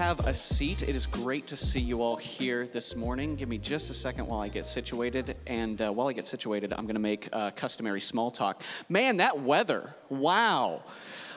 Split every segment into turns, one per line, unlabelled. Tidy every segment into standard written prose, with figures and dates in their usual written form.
have a seat. It is great to see you all here this morning. Give me just a second while I get situated. And while I get situated, I'm going to make customary small talk. Man, that weather. Wow.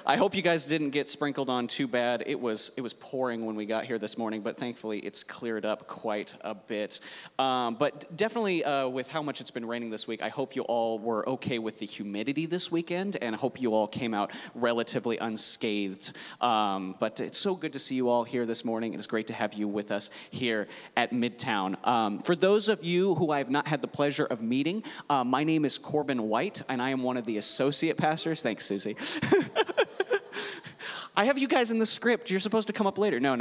I hope you guys didn't get sprinkled on too bad. It was pouring when we got here this morning, but thankfully it's cleared up quite a bit. But definitely with how much it's been raining this week, I hope you all were okay with the humidity this weekend, and I hope you all came out relatively unscathed. But it's so good to see you all here this morning. It is great to have you with us here at Midtown. For those of you who I have not had the pleasure of meeting, my name is Corbin White, and I am one of the associate pastors. Thanks, Susie. I have you guys in the script. You're supposed to come up later. No.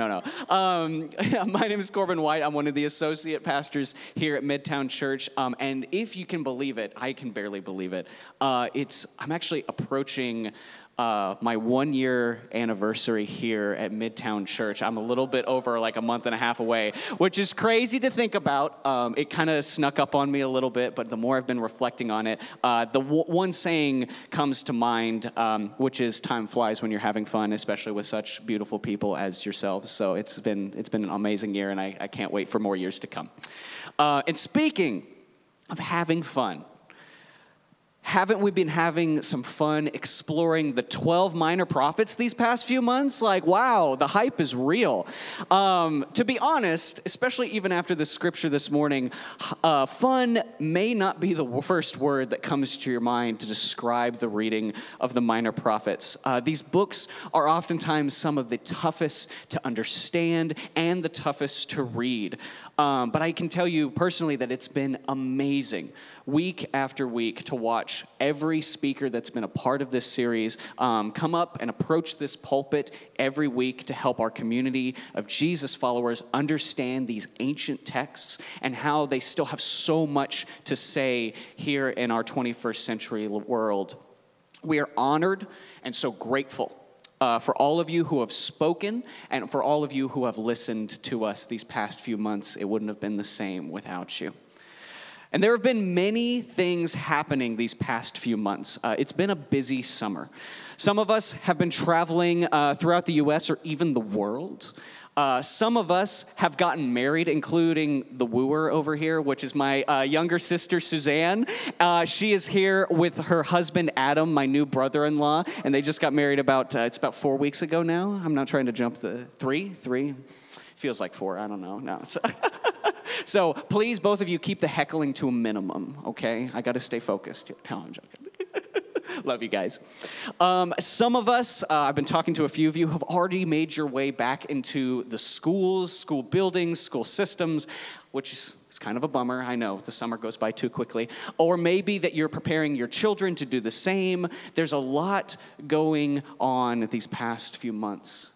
My name is Corbin White. I'm one of the associate pastors here at Midtownkc.church. And if you can believe it, I can barely believe it. I'm actually approaching my 1-year anniversary here at Midtownkc.church. I'm a little bit over like a month and a half away, which is crazy to think about. It kind of snuck up on me a little bit, but the more I've been reflecting on it, one saying comes to mind, which is time flies when you're having fun, especially with such beautiful people as yourselves. So it's been an amazing year, and I can't wait for more years to come. And speaking of having fun, haven't we been having some fun exploring the 12 minor prophets these past few months? Like, wow, the hype is real. To be honest, especially even after the scripture this morning, fun may not be the first word that comes to your mind to describe the reading of the minor prophets. These books are oftentimes some of the toughest to understand and the toughest to read. But I can tell you personally that it's been amazing week after week to watch every speaker that's been a part of this series come up and approach this pulpit every week to help our community of Jesus followers understand these ancient texts and how they still have so much to say here in our 21st century world. We are honored and so grateful for all of you who have spoken and for all of you who have listened to us these past few months. It wouldn't have been the same without you. And there have been many things happening these past few months. It's been a busy summer. Some of us have been traveling throughout the U.S. or even the world. Some of us have gotten married, including the wooer over here, which is my younger sister, Suzanne. She is here with her husband, Adam, my new brother-in-law, and they just got married it's about 4 weeks ago now. I'm not trying to jump three? Feels like 4, I don't know. No. So please, both of you, keep the heckling to a minimum, okay? I got to stay focused here. No, I'm joking. Love you guys. Some of us, I've been talking to a few of you, have already made your way back into the schools, school buildings, school systems, which is kind of a bummer. I know, the summer goes by too quickly. Or maybe that you're preparing your children to do the same. There's a lot going on these past few months.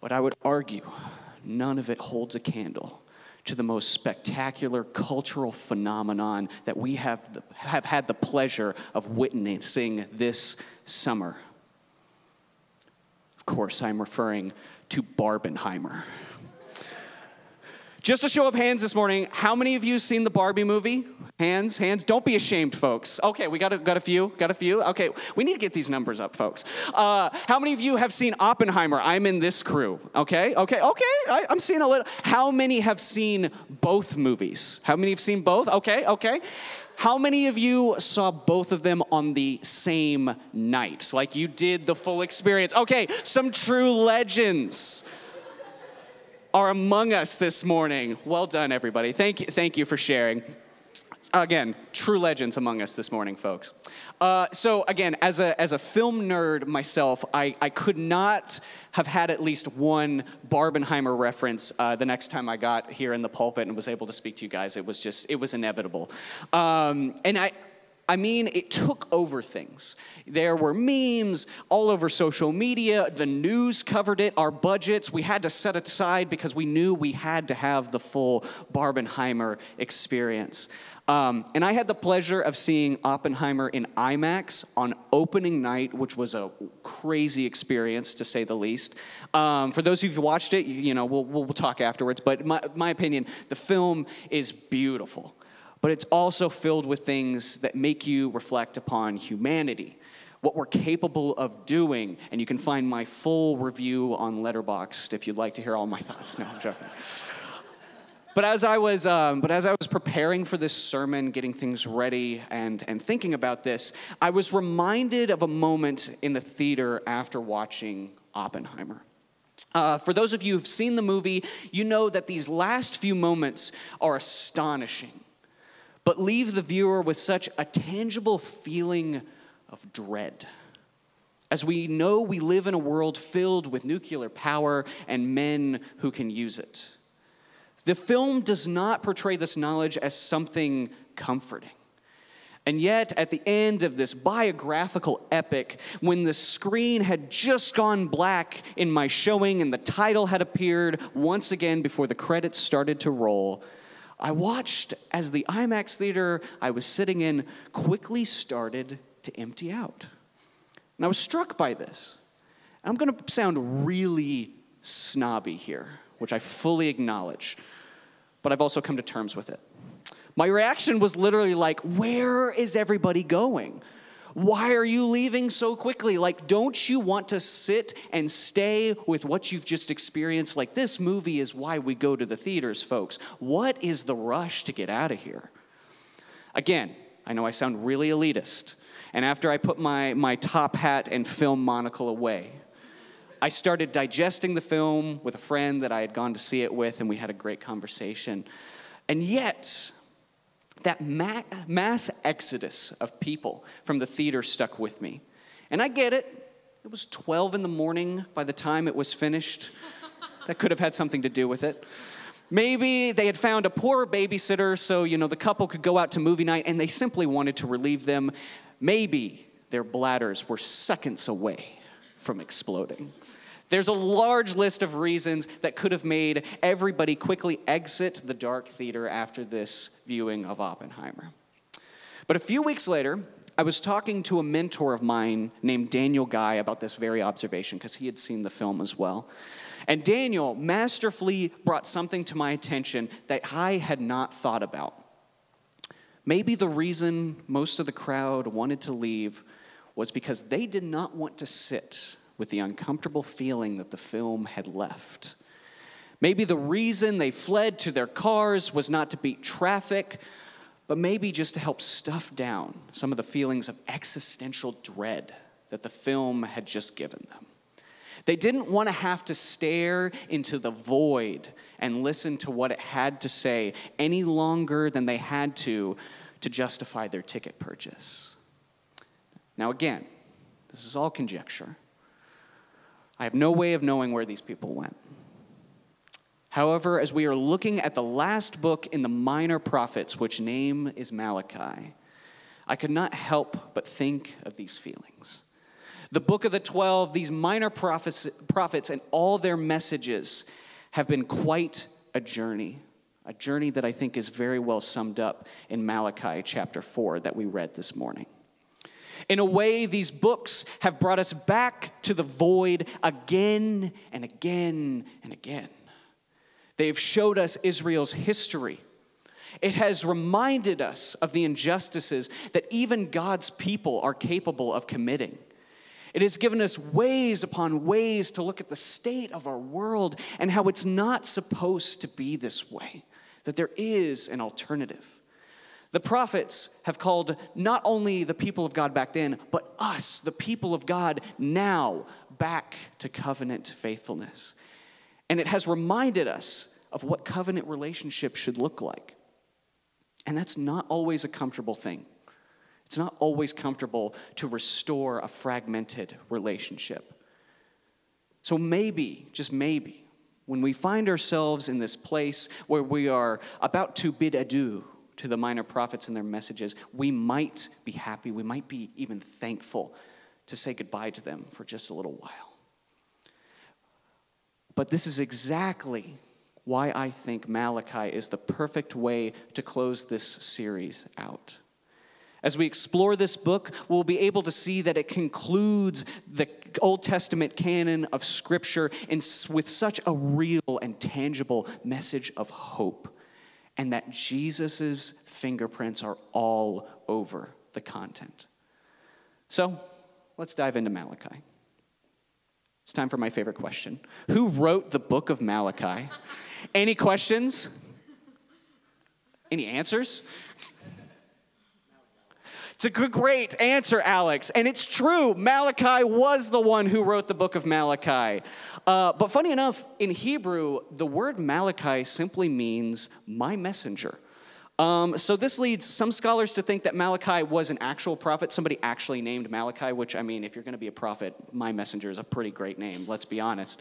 But I would argue none of it holds a candle to the most spectacular cultural phenomenon that we have had the pleasure of witnessing this summer. Of course, I'm referring to Barbenheimer. Just a show of hands this morning, how many of you seen the Barbie movie? Hands. Don't be ashamed, folks. Okay, we got a few. Okay, we need to get these numbers up, folks. How many of you have seen Oppenheimer? I'm in this crew. Okay. I'm seeing a little. How many have seen both movies? How many have seen both? Okay. How many of you saw both of them on the same night? Like you did the full experience. Okay, some true legends are among us this morning. Well done, everybody. Thank you for sharing. Again, true legends among us this morning, folks. So again, as a film nerd myself, I could not have had at least one Barbenheimer reference the next time I got here in the pulpit and was able to speak to you guys. It was inevitable. And I mean, it took over things. There were memes all over social media. The news covered it. Our budgets, we had to set aside because we knew we had to have the full Barbenheimer experience. And I had the pleasure of seeing Oppenheimer in IMAX on opening night, which was a crazy experience, to say the least. For those of you who've watched it, we'll talk afterwards. But my opinion, the film is beautiful. But it's also filled with things that make you reflect upon humanity, what we're capable of doing. And you can find my full review on Letterboxd if you'd like to hear all my thoughts. No, I'm joking. But as I was preparing for this sermon, getting things ready and thinking about this, I was reminded of a moment in the theater after watching Oppenheimer. For those of you who've seen the movie, you know that these last few moments are astonishing, but leave the viewer with such a tangible feeling of dread. As we know, we live in a world filled with nuclear power and men who can use it. The film does not portray this knowledge as something comforting. And yet, at the end of this biographical epic, when the screen had just gone black in my showing and the title had appeared once again before the credits started to roll, I watched as the IMAX theater I was sitting in quickly started to empty out. And I was struck by this. I'm going to sound really snobby here, which I fully acknowledge, but I've also come to terms with it. My reaction was literally like, where is everybody going? Why are you leaving so quickly? Like, don't you want to sit and stay with what you've just experienced? Like, this movie is why we go to the theaters, folks. What is the rush to get out of here? Again, I know I sound really elitist, and after I put my top hat and film monocle away, I started digesting the film with a friend that I had gone to see it with, and we had a great conversation. And yet, that mass exodus of people from the theater stuck with me. And I get it. It was 12 in the morning by the time it was finished. That could have had something to do with it. Maybe they had found a poor babysitter so, the couple could go out to movie night, and they simply wanted to relieve them. Maybe their bladders were seconds away from exploding. There's a large list of reasons that could have made everybody quickly exit the dark theater after this viewing of Oppenheimer. But a few weeks later, I was talking to a mentor of mine named Daniel Guy about this very observation because he had seen the film as well. And Daniel masterfully brought something to my attention that I had not thought about. Maybe the reason most of the crowd wanted to leave was because they did not want to sit with the uncomfortable feeling that the film had left. Maybe the reason they fled to their cars was not to beat traffic, but maybe just to help stuff down some of the feelings of existential dread that the film had just given them. They didn't want to have to stare into the void and listen to what it had to say any longer than they had to justify their ticket purchase. Now again, this is all conjecture. I have no way of knowing where these people went. However, as we are looking at the last book in the minor prophets, which name is Malachi, I could not help but think of these feelings. The book of the 12, these minor prophets and all their messages have been quite a journey that I think is very well summed up in Malachi chapter 4 that we read this morning. In a way, these books have brought us back to the void again and again and again. They've showed us Israel's history. It has reminded us of the injustices that even God's people are capable of committing. It has given us ways upon ways to look at the state of our world and how it's not supposed to be this way, that there is an alternative. The prophets have called not only the people of God back then, but us, the people of God now, back to covenant faithfulness. And it has reminded us of what covenant relationship should look like. And that's not always a comfortable thing. It's not always comfortable to restore a fragmented relationship. So maybe, just maybe, when we find ourselves in this place where we are about to bid adieu to the minor prophets and their messages, we might be happy, we might be even thankful to say goodbye to them for just a little while. But this is exactly why I think Malachi is the perfect way to close this series out. As we explore this book, we'll be able to see that it concludes the Old Testament canon of Scripture with such a real and tangible message of hope, and that Jesus' fingerprints are all over the content. So, let's dive into Malachi. It's time for my favorite question. Who wrote the book of Malachi? Any questions? Any answers? It's a great answer, Alex. And it's true. Malachi was the one who wrote the book of Malachi. But funny enough, in Hebrew, the word Malachi simply means my messenger. So this leads some scholars to think that Malachi was an actual prophet, somebody actually named Malachi, which, I mean, if you're going to be a prophet, my messenger is a pretty great name, let's be honest.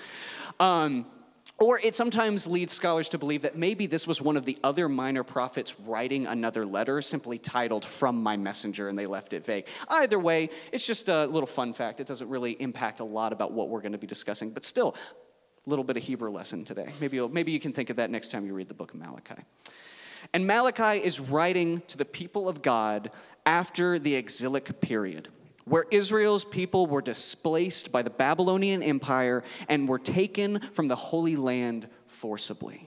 Or it sometimes leads scholars to believe that maybe this was one of the other minor prophets writing another letter, simply titled From My Messenger, and they left it vague. Either way, it's just a little fun fact. It doesn't really impact a lot about what we're going to be discussing, but still, a little bit of Hebrew lesson today. Maybe you can think of that next time you read the book of Malachi. And Malachi is writing to the people of God after the exilic period, where Israel's people were displaced by the Babylonian Empire and were taken from the Holy Land forcibly.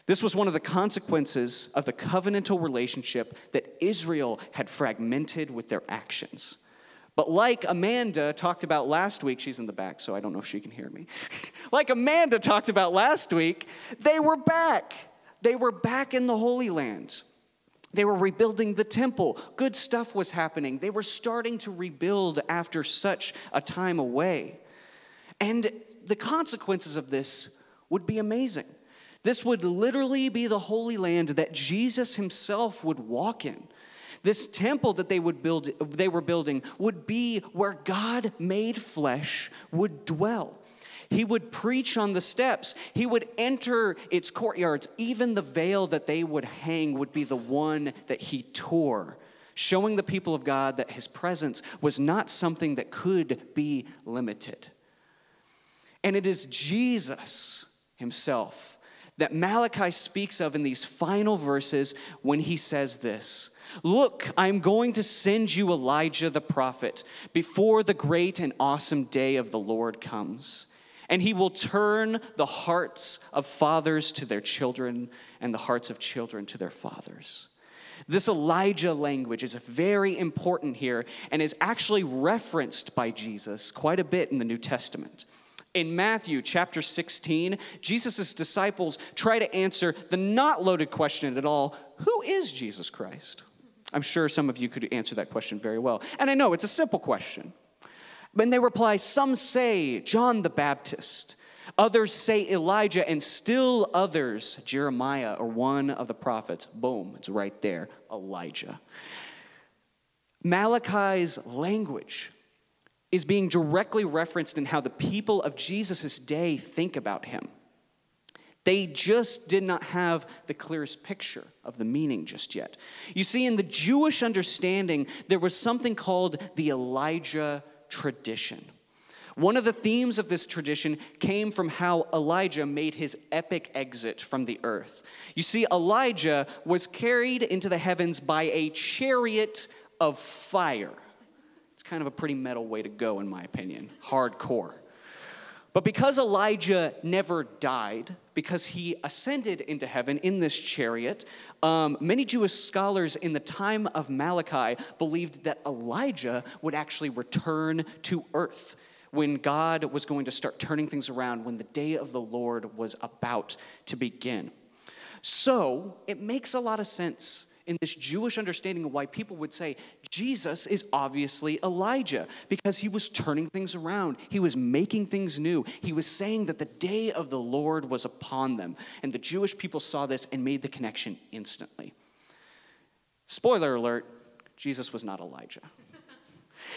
This was one of the consequences of the covenantal relationship that Israel had fragmented with their actions. But like Amanda talked about last week, she's in the back, so I don't know if she can hear me. Like Amanda talked about last week, they were back. They were back in the Holy Land. They were rebuilding the temple. Good stuff was happening. They were starting to rebuild after such a time away. And the consequences of this would be amazing. This would literally be the Holy Land that Jesus himself would walk in. This temple that they were building would be where God made flesh would dwell. He would preach on the steps. He would enter its courtyards. Even the veil that they would hang would be the one that he tore, showing the people of God that his presence was not something that could be limited. And it is Jesus himself that Malachi speaks of in these final verses when he says this: "Look, I'm going to send you Elijah the prophet before the great and awesome day of the Lord comes. And he will turn the hearts of fathers to their children and the hearts of children to their fathers." This Elijah language is very important here and is actually referenced by Jesus quite a bit in the New Testament. In Matthew chapter 16, Jesus' disciples try to answer the not loaded question at all: who is Jesus Christ? I'm sure some of you could answer that question very well. And I know it's a simple question. When they reply, some say John the Baptist, others say Elijah, and still others, Jeremiah or one of the prophets. Boom, it's right there, Elijah. Malachi's language is being directly referenced in how the people of Jesus' day think about him. They just did not have the clearest picture of the meaning just yet. You see, in the Jewish understanding, there was something called the Elijah tradition. One of the themes of this tradition came from how Elijah made his epic exit from the earth. You see, Elijah was carried into the heavens by a chariot of fire. It's kind of a pretty metal way to go, in my opinion. Hardcore. But because Elijah never died, because he ascended into heaven in this chariot, many Jewish scholars in the time of Malachi believed that Elijah would actually return to earth when God was going to start turning things around, when the day of the Lord was about to begin. So it makes a lot of sense in this Jewish understanding of why people would say Jesus is obviously Elijah, because he was turning things around. He was making things new. He was saying that the day of the Lord was upon them. And the Jewish people saw this and made the connection instantly. Spoiler alert, Jesus was not Elijah.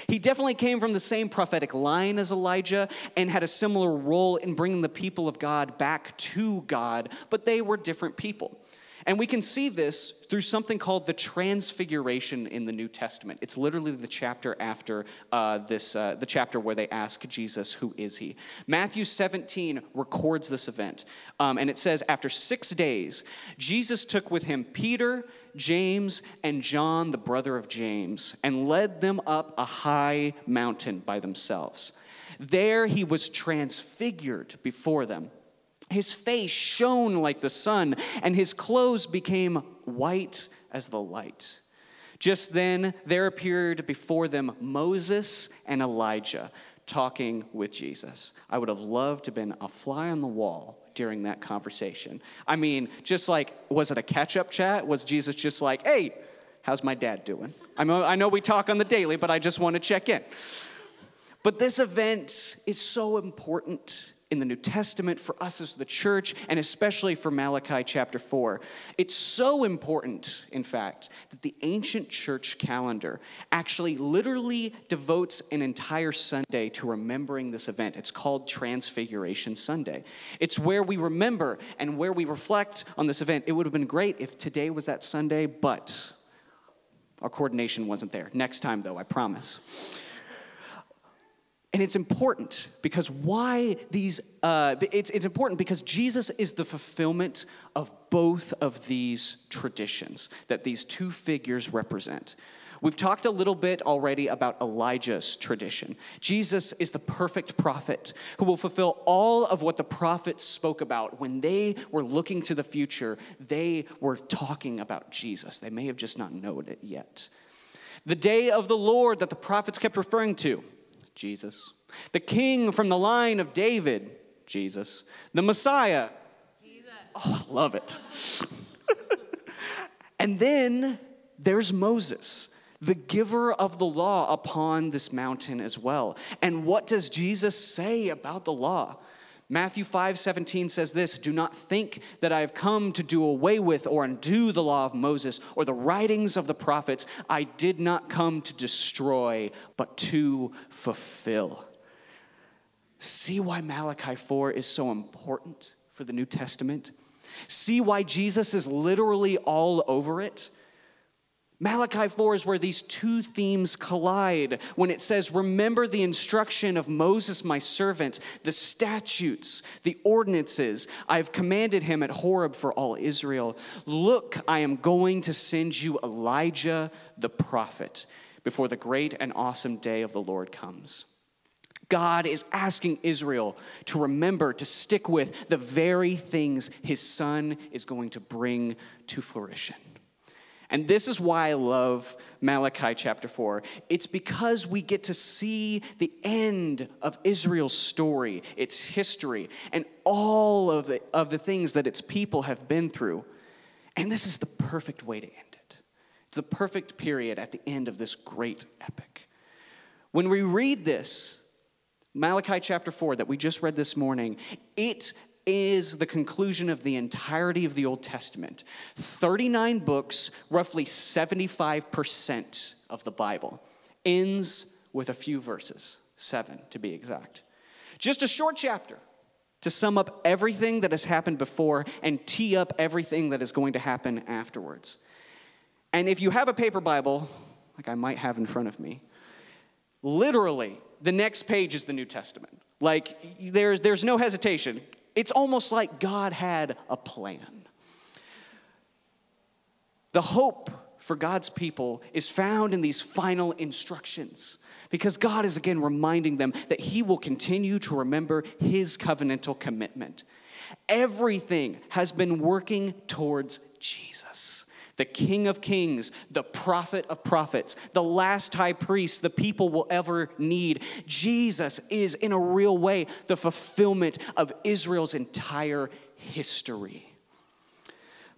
He definitely came from the same prophetic line as Elijah and had a similar role in bringing the people of God back to God, but they were different people. And we can see this through something called the Transfiguration in the New Testament. It's literally the chapter after the chapter where they ask Jesus, who is he? Matthew 17 records this event. And it says, after 6 days, Jesus took with him Peter, James, and John, the brother of James, and led them up a high mountain by themselves. There he was transfigured before them. His face shone like the sun, and his clothes became white as the light. Just then there appeared before them Moses and Elijah talking with Jesus. I would have loved to have been a fly on the wall during that conversation. I mean, just like, was it a catch-up chat? Was Jesus just like, hey, how's my dad doing? I know we talk on the daily, but I just want to check in. But this event is so important in the New Testament for us as the church, and especially for Malachi chapter 4. It's so important, in fact, that the ancient church calendar actually literally devotes an entire Sunday to remembering this event. It's called Transfiguration Sunday. It's where we remember and where we reflect on this event. It would have been great if today was that Sunday, but our coordination wasn't there. Next time, though, I promise. And it's important because it's important because Jesus is the fulfillment of both of these traditions that these two figures represent. We've talked a little bit already about Elijah's tradition. Jesus is the perfect prophet who will fulfill all of what the prophets spoke about. When they were looking to the future, they were talking about Jesus. They may have just not known it yet. The day of the Lord that the prophets kept referring to, Jesus. The king from the line of David, Jesus. The Messiah, Jesus. Oh, I love it. And then there's Moses, the giver of the law upon this mountain as well. And what does Jesus say about the law? Matthew 5:17 says this, "Do not think that I have come to do away with or undo the law of Moses or the writings of the prophets. I did not come to destroy, but to fulfill." See why Malachi 4 is so important for the New Testament? See why Jesus is literally all over it? Malachi 4 is where these two themes collide when it says, remember the instruction of Moses, my servant, the statutes, the ordinances I have commanded him at Horeb for all Israel. Look, I am going to send you Elijah the prophet before the great and awesome day of the Lord comes. God is asking Israel to remember, to stick with the very things his son is going to bring to fruition. And this is why I love Malachi chapter 4. It's because we get to see the end of Israel's story, its history, and all of the things that its people have been through. And this is the perfect way to end it. It's the perfect period at the end of this great epic. When we read this, Malachi chapter 4 that we just read this morning, it is the conclusion of the entirety of the Old Testament. 39 books, roughly 75% of the Bible, ends with a few verses, 7 to be exact. Just a short chapter to sum up everything that has happened before and tee up everything that is going to happen afterwards. And if you have a paper Bible, like I might have in front of me, literally the next page is the New Testament. Like there's no hesitation. It's almost like God had a plan. The hope for God's people is found in these final instructions because God is again reminding them that he will continue to remember his covenantal commitment. Everything has been working towards Jesus, the King of Kings, the prophet of prophets, the last high priest the people will ever need. Jesus is, in a real way, the fulfillment of Israel's entire history.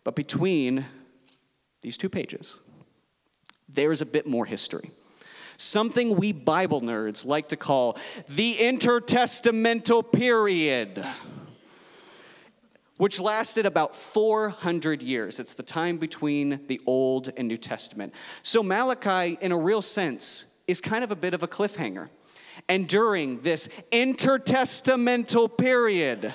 But between these two pages, there's a bit more history. Something we Bible nerds like to call the intertestamental period, which lasted about 400 years. It's the time between the Old and New Testament. So Malachi, in a real sense, is kind of a bit of a cliffhanger. And during this intertestamental period,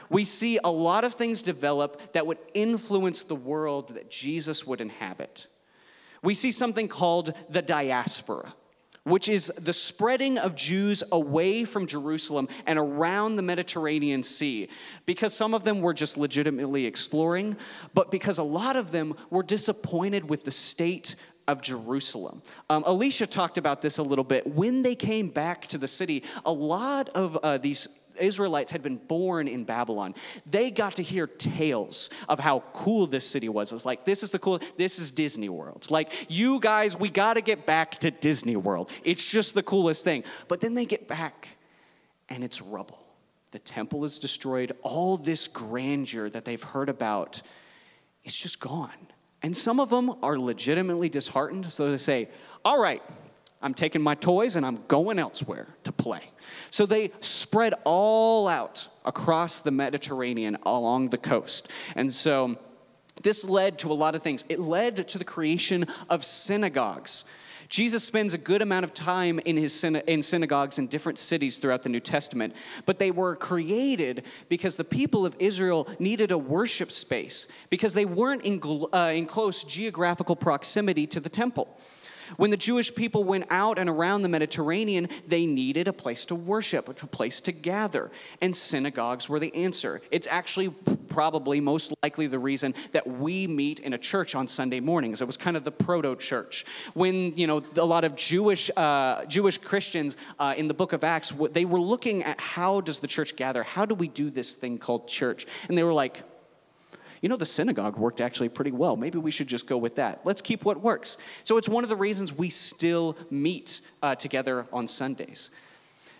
we see a lot of things develop that would influence the world that Jesus would inhabit. We see something called the diaspora, which is the spreading of Jews away from Jerusalem and around the Mediterranean Sea, because some of them were just legitimately exploring, but because a lot of them were disappointed with the state of Jerusalem. Alicia talked about this a little bit. When they came back to the city, a lot of these Israelites had been born in Babylon, they got to hear tales of how cool this city was. It's like, this is Disney World. Like, you guys, we got to get back to Disney World. It's just the coolest thing. But then they get back, and it's rubble. The temple is destroyed. All this grandeur that they've heard about is just gone. And some of them are legitimately disheartened, so they say, all right, I'm taking my toys and I'm going elsewhere to play. So they spread all out across the Mediterranean along the coast. And so this led to a lot of things. It led to the creation of synagogues. Jesus spends a good amount of time in synagogues in different cities throughout the New Testament, but they were created because the people of Israel needed a worship space because they weren't in close geographical proximity to the temple. When the Jewish people went out and around the Mediterranean, they needed a place to worship, a place to gather, and synagogues were the answer. It's actually probably most likely the reason that we meet in a church on Sunday mornings. It was kind of the proto-church. When, a lot of Jewish Christians in the book of Acts, they were looking at how does the church gather? How do we do this thing called church? And they were like, the synagogue worked actually pretty well. Maybe we should just go with that. Let's keep what works. So it's one of the reasons we still meet together on Sundays.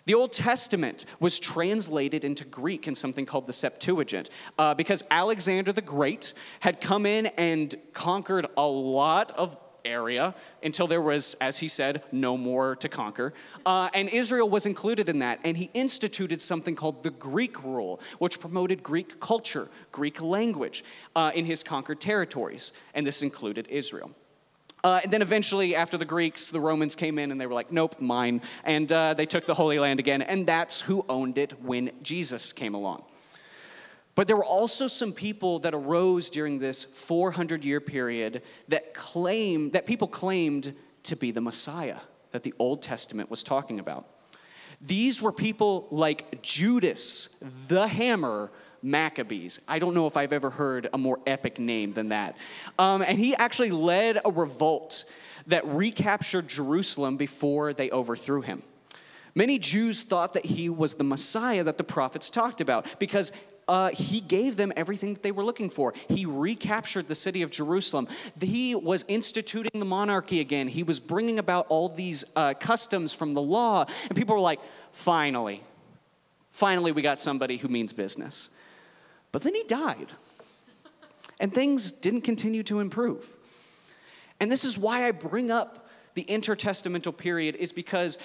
The Old Testament was translated into Greek in something called the Septuagint because Alexander the Great had come in and conquered a lot of area until there was, as he said, no more to conquer. And Israel was included in that. And he instituted something called the Greek rule, which promoted Greek culture, Greek language in his conquered territories. And this included Israel. And then eventually, after the Greeks, the Romans came in and they were like, nope, mine. And they took the Holy Land again. And that's who owned it when Jesus came along. But there were also some people that arose during this 400-year period that people claimed to be the Messiah that the Old Testament was talking about. These were people like Judas the Hammer Maccabees. I don't know if I've ever heard a more epic name than that. And he actually led a revolt that recaptured Jerusalem before they overthrew him. Many Jews thought that he was the Messiah that the prophets talked about because he gave them everything that they were looking for. He recaptured the city of Jerusalem. He was instituting the monarchy again. He was bringing about all these customs from the law. And people were like, finally we got somebody who means business. But then he died. And things didn't continue to improve. And this is why I bring up the intertestamental period, is because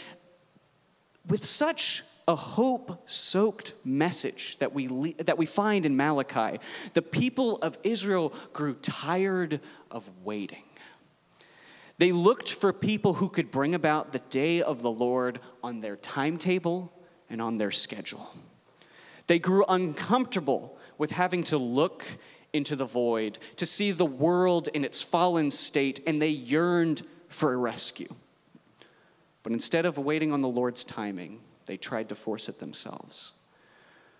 with such a hope-soaked message that we find in Malachi, the people of Israel grew tired of waiting. They looked for people who could bring about the day of the Lord on their timetable and on their schedule. They grew uncomfortable with having to look into the void, to see the world in its fallen state, and they yearned for a rescue. But instead of waiting on the Lord's timing, they tried to force it themselves.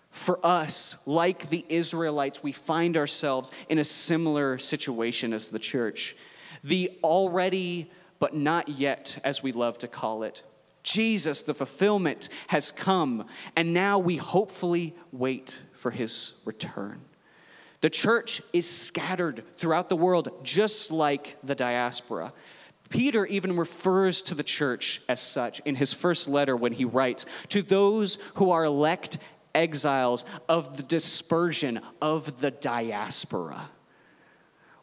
For us, like the Israelites, we find ourselves in a similar situation as the church. The already but not yet, as we love to call it, Jesus, the fulfillment, has come, and now we hopefully wait for his return. The church is scattered throughout the world, just like the diaspora. Peter even refers to the church as such in his first letter when he writes, to those who are elect exiles of the dispersion of the diaspora.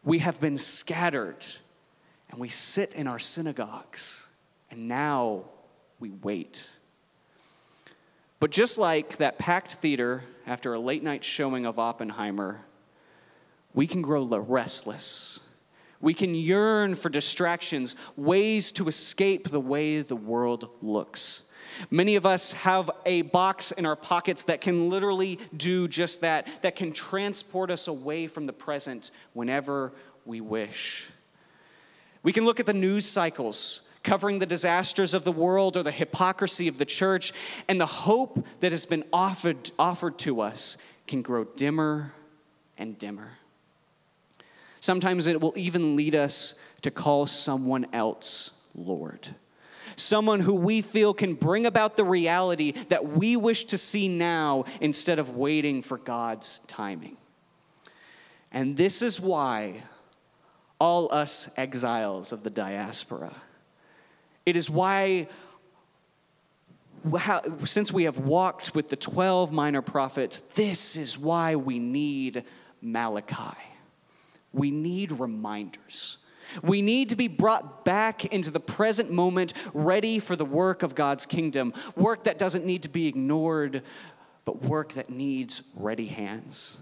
We have been scattered, and we sit in our synagogues, and now we wait. But just like that packed theater after a late night showing of Oppenheimer, we can grow restless. We can yearn for distractions, ways to escape the way the world looks. Many of us have a box in our pockets that can literally do just that can transport us away from the present whenever we wish. We can look at the news cycles covering the disasters of the world or the hypocrisy of the church, and the hope that has been offered to us can grow dimmer and dimmer. Sometimes it will even lead us to call someone else Lord. Someone who we feel can bring about the reality that we wish to see now instead of waiting for God's timing. And this is why all us exiles of the diaspora, it is why, since we have walked with the 12 minor prophets, this is why we need Malachi. We need reminders. We need to be brought back into the present moment, ready for the work of God's kingdom. Work that doesn't need to be ignored, but work that needs ready hands.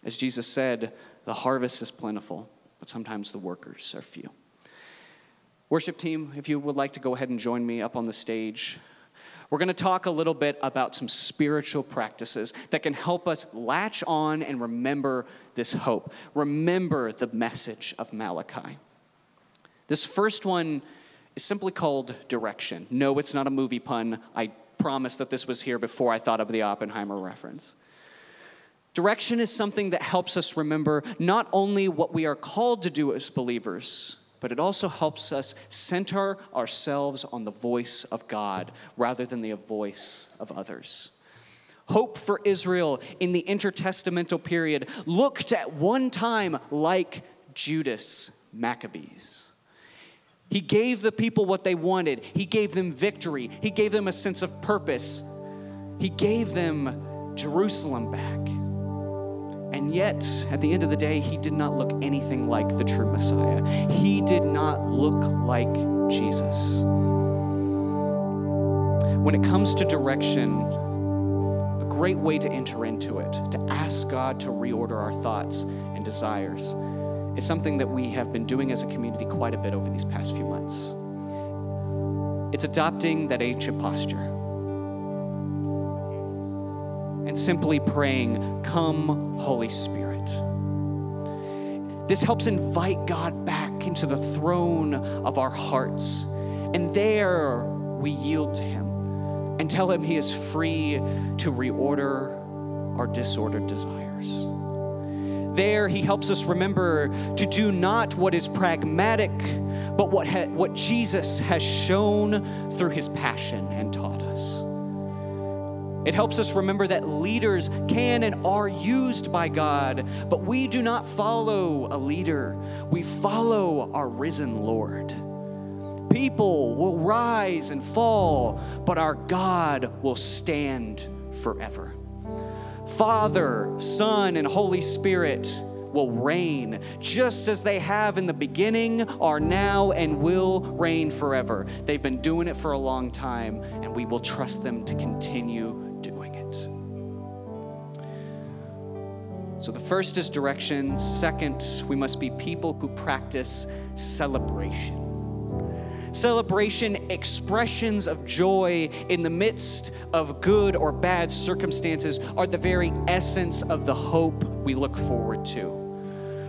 As Jesus said, the harvest is plentiful, but sometimes the workers are few. Worship team, if you would like to go ahead and join me up on the stage. We're going to talk a little bit about some spiritual practices that can help us latch on and remember this hope. Remember the message of Malachi. This first one is simply called direction. No, it's not a movie pun. I promise that this was here before I thought of the Oppenheimer reference. Direction is something that helps us remember not only what we are called to do as believers, but it also helps us center ourselves on the voice of God rather than the voice of others. Hope for Israel in the intertestamental period looked at one time like Judas Maccabees. He gave the people what they wanted. He gave them victory. He gave them a sense of purpose. He gave them Jerusalem back. And yet, at the end of the day, he did not look anything like the true Messiah. He did not look like Jesus. When it comes to direction, a great way to enter into it, to ask God to reorder our thoughts and desires, is something that we have been doing as a community quite a bit over these past few months. It's adopting that ancient posture and simply praying, "Come, Holy Spirit." This helps invite God back into the throne of our hearts, and there we yield to him and tell him he is free to reorder our disordered desires. There he helps us remember to do not what is pragmatic, but what Jesus has shown through his passion and taught us. It helps us remember that leaders can and are used by God, but we do not follow a leader. We follow our risen Lord. People will rise and fall, but our God will stand forever. Father, Son, and Holy Spirit will reign just as they have in the beginning, are now, and will reign forever. They've been doing it for a long time, and we will trust them to continue doing it. So the first is direction. Second, we must be people who practice celebration. Celebration, expressions of joy in the midst of good or bad circumstances, are the very essence of the hope we look forward to.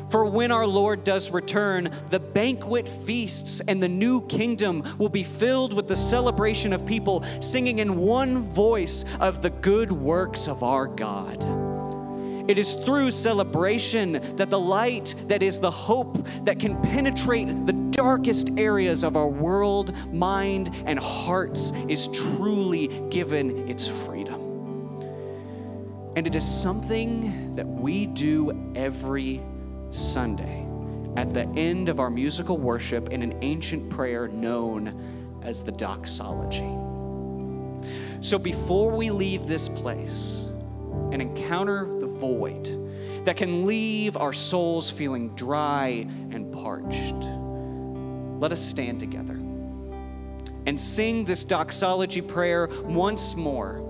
For when our Lord does return, the banquet feasts and the new kingdom will be filled with the celebration of people singing in one voice of the good works of our God. It is through celebration that the light that is the hope that can penetrate the darkest areas of our world, mind, and hearts is truly given its freedom. And it is something that we do every Sunday at the end of our musical worship in an ancient prayer known as the doxology. So before we leave this place and encounter the void that can leave our souls feeling dry and parched, let us stand together and sing this doxology prayer once more.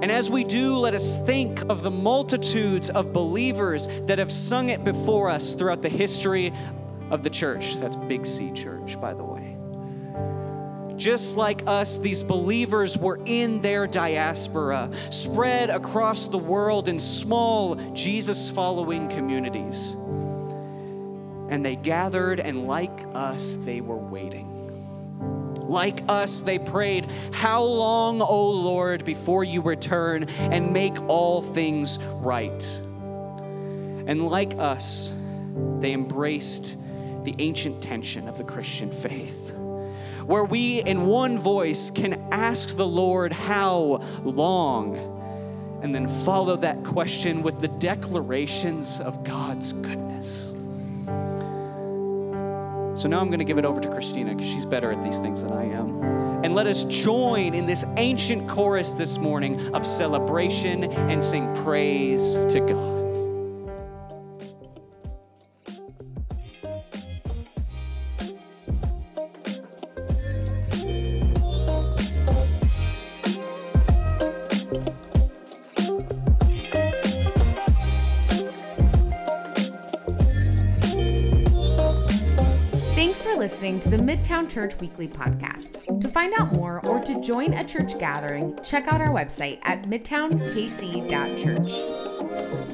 And as we do, let us think of the multitudes of believers that have sung it before us throughout the history of the church. That's Big C Church, by the way. Just like us, these believers were in their diaspora, spread across the world in small Jesus-following communities. And they gathered, and like us, they were waiting. Like us, they prayed, "How long, O Lord, before you return and make all things right?" And like us, they embraced the ancient tension of the Christian faith. where we in one voice can ask the Lord, how long? And then follow that question with the declarations of God's goodness. So now I'm going to give it over to Christina because she's better at these things than I am. And let us join in this ancient chorus this morning of celebration and sing praise to God.
Thanks for listening to the Midtown Church Weekly Podcast. To find out more or to join a church gathering, check out our website at Midtownkc.church.